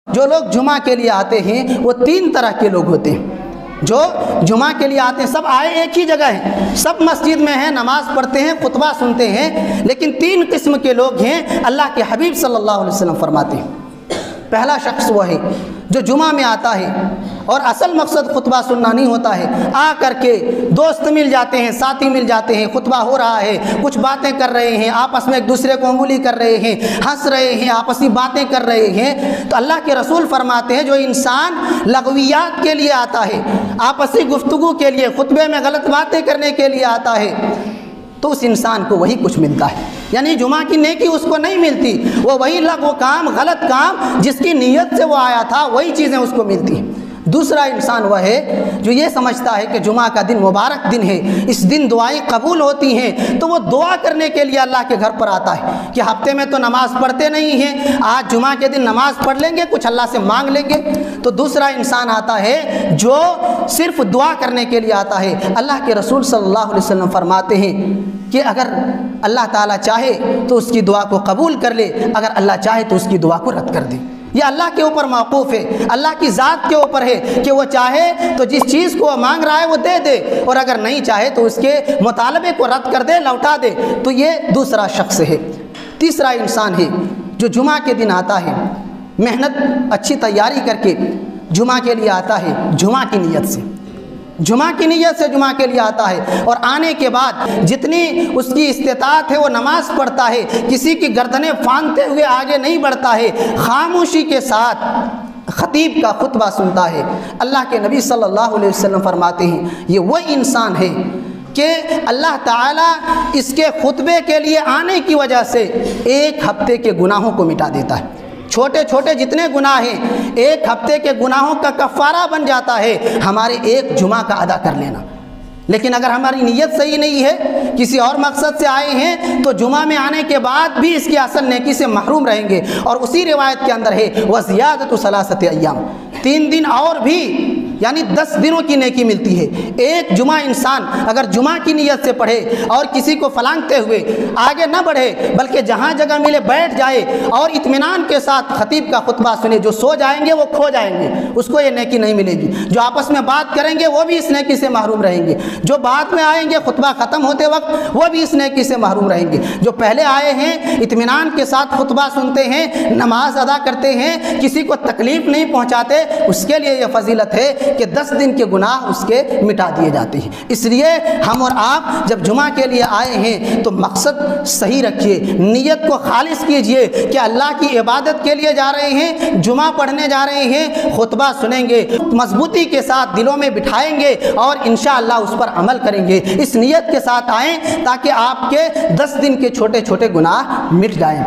جو لوگ جمعہ کے لیے آتے ہیں وہ 3 طرح کے لوگ ہوتے ہیں۔ جو جمعہ کے لیے آتے ہیں، سب آئے ایک ہی جگہ ہیں، سب مسجد میں ہیں، نماز پڑھتے ہیں، خطبہ سنتے ہیں، لیکن 3 قسم کے لوگ ہیں اللہ کے حبیب صلی اللہ علیہ وسلم فرماتے ہیں۔ پہلا شخص وہ ہے جو جمعہ میں آتا ہے اور اصل مقصد خطبہ سننا نہیں ہوتا ہے، آ کر کے دوست مل جاتے ہیں، ساتھی مل جاتے ہیں، خطبہ ہو رہا ہے، کچھ باتیں کر رہے ہیں، آپس میں ایک دوسرے کو انگلی کر رہے ہیں، ہنس رہے ہیں، آپسی باتیں کر رہے ہیں۔ تو اللہ کے رسول فرماتے ہیں جو انسان لغویات کے لیے آتا ہے، آپسی گفتگو کے لیے، خطبے میں غلط باتیں کرنے کے لیے آتا ہے، تو اس انسان کو وہی کچھ ملتا ہے، یعنی جمعہ کی نیکی اس کو نہیں ملتی، وہ وہی لغو کام، غلط کام جس کی نیت سے وہ آیا تھا وہی چیزیں اس کو ملتی ہیں۔ دوسرا انسان وہ ہے جو یہ سمجھتا ہے کہ جمعہ کا دن مبارک دن ہے، اس دن دعائیں قبول ہوتی ہیں، تو وہ دعا کرنے کے لیے اللہ کے گھر پر آتا ہے کہ ہفتے میں تو نماز پڑھتے نہیں ہیں، آج جمعہ کے دن نماز پڑھ لیں گے، کچھ اللہ سے مانگ لیں گے۔ تو دوسرا انسان آتا ہے جو صرف دعا کرنے کے لیے آتا ہے۔ اللہ کے رسول صلی اللہ علیہ وسلم فرماتے ہیں کہ اگر اللہ تعالیٰ چاہے تو اس کی دعا کو قبول کر لے، اگر اللہ چاہے تو اس کی دعا کو رد کر دے۔ یہ اللہ کے اوپر موقوف ہے، اللہ کی ذات کے اوپر ہے کہ وہ چاہے تو جس چیز کو وہ مانگ رہا ہے وہ دے دے، اور اگر نہیں چاہے تو اس کے مطالبے کو رد کر دے، لوٹا دے۔ تو یہ دوسرا شخص ہے۔ تیسرا انسان ہے جو جمعہ کے دن آتا ہے، محنت اچھی تیاری کر کے جمعہ کے لیے آتا ہے، جمعہ کی نیت سے، جمعہ کی نیت سے جمعہ کے لیے آتا ہے، اور آنے کے بعد جتنی اس کی استطاعت ہے وہ نماز پڑھتا ہے، کسی کی گردنیں پھاندتے ہوئے آگے نہیں بڑھتا ہے، خاموشی کے ساتھ خطیب کا خطبہ سنتا ہے۔ اللہ کے نبی صلی اللہ علیہ وسلم فرماتے ہیں یہ وہ انسان ہے کہ اللہ تعالیٰ اس کے خطبے کے لیے آنے کی وجہ سے 1 ہفتے کے گناہوں کو مٹا دیتا ہے۔ چھوٹے چھوٹے جتنے گناہ ہیں 1 ہفتے کے گناہوں کا کفارہ بن جاتا ہے ہمارے 1 جمعہ کا ادا کر لینا۔ لیکن اگر ہماری نیت صحیح نہیں ہے، کسی اور مقصد سے آئے ہیں، تو جمعہ میں آنے کے بعد بھی اس کی اصل نیکی سے محروم رہیں گے۔ اور اسی روایت کے اندر ہے وَزِيَادَةُ ثَلَاثَةِ أَيَّامٍ، 3 دن اور بھی، یعنی 10 دنوں کی نیکی ملتی ہے۔ 1 جمعہ انسان اگر جمعہ کی نیت سے پڑھے اور کسی کو فلانگتے ہوئے آگے نہ بڑھے، بلکہ جہاں جگہ ملے بیٹھ جائے اور اطمینان کے ساتھ خطیب کا خطبہ سنے، جو سو جائیں گے وہ کھو جائیں گے، اس کو یہ نیکی نہیں ملے گی۔ جو آپس میں بات کریں گے وہ بھی اس نیکی سے محروم رہیں گے، جو بعد میں آئیں گے خطبہ ختم ہوتے وقت وہ بھی اس نیکی سے محروم رہیں گے۔ جو پہلے آئے ہیں اطمینان کے ساتھ خطبہ سنتے ہیں، نماز ادا کرتے ہیں، کسی کو تکلیف نہیں پہنچاتے، اس کے لیے یہ فضیلت ہے کہ 10 دن کے گناہ اس کے مٹا دیے جاتے ہیں۔ اس لیے ہم اور آپ جب جمعہ کے لیے آئے ہیں تو مقصد صحیح رکھیے، نیت کو خالص کیجئے کہ اللہ کی عبادت کے لیے جا رہے ہیں، جمعہ پڑھنے جا رہے ہیں، خطبہ سنیں گے، مضبوطی کے ساتھ دلوں میں بٹھائیں گے اور انشاءاللہ اس پر عمل کریں گے۔ اس نیت کے ساتھ آئیں تاکہ آپ کے 10 دن کے چھوٹے چھوٹے گناہ مٹ جائیں۔